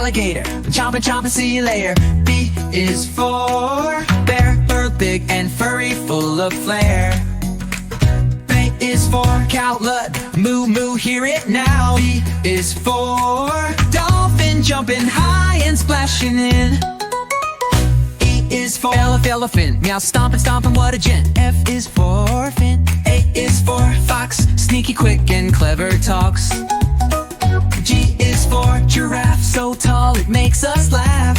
alligator, chomping, chomping, see you later. B is for bear, bird big and furry, full of flair. B is for cowlet, moo moo, hear it now. E is for dolphin, jumping high and splashing in. E is for elephant, meow, stomping, stomping, what a gent. F is for fin. A is for fox, sneaky, quick and clever talks. G is for giraffe, so tall it makes us laugh.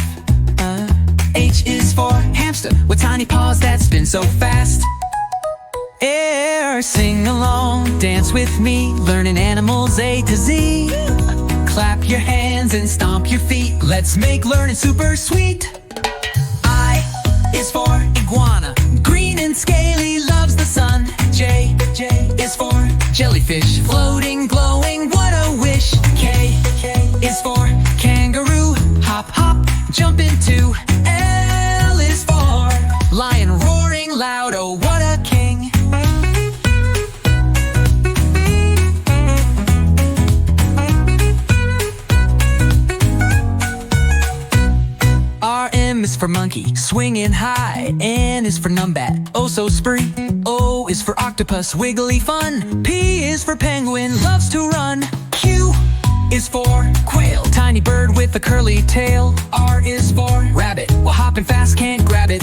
H is for hamster, with tiny paws that spin so fast. Air, sing along, dance with me, learning animals A to Z. Clap your hands and stomp your feet, let's make learning super sweet. I is for iguana, green and scaly, loves the sun. J is for jellyfish, floating, glowing, what a wish. K is for kangaroo, hop, hop, jump into. L is for lion, roaring loud, oh what a king. M is for monkey, swinging high. N is for numbat, oh so spree. O is for octopus, wiggly fun. P is for penguin, loves to run. Q is for quail, tiny bird with a curly tail. R is for rabbit, well hopping fast, can't grab it.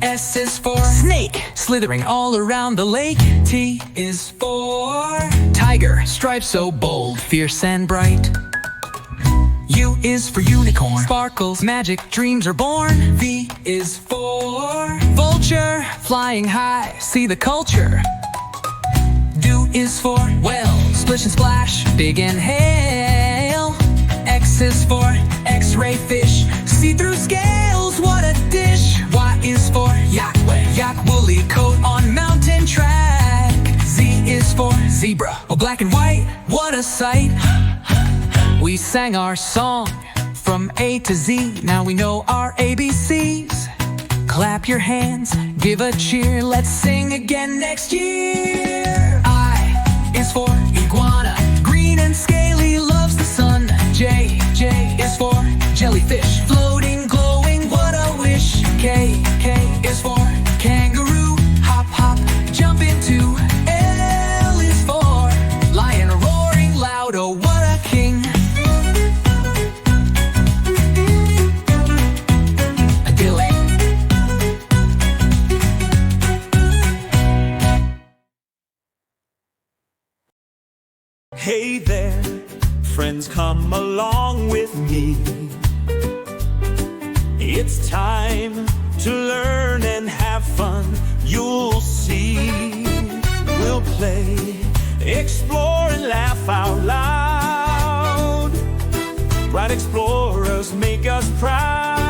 S is for snake, slithering all around the lake. T is for tiger, stripes so bold, fierce and bright. U is for unicorn, sparkles, magic, dreams are born. V is for vulture, flying high, see the culture. Do is for whale, splish and splash, big and hail. X is for X-ray fish, see-through scales, what a dish. Y is for yak, yak woolly coat on mountain track. Z is for zebra, oh black and white, what a sight. We sang our song from A to Z, now we know our ABCs. Clap your hands, give a cheer, let's sing again next year. I is for iguana, green and scaly, loves the sun. J is for jellyfish, floating, glowing, what a wish. K is for kangaroo, hop, hop, jump into. L is for lion, roaring loud, oh what a king. Hey there, friends, come along with me. It's time to learn and have fun, you'll see. We'll play, explore and laugh out loud. Bright explorers make us proud.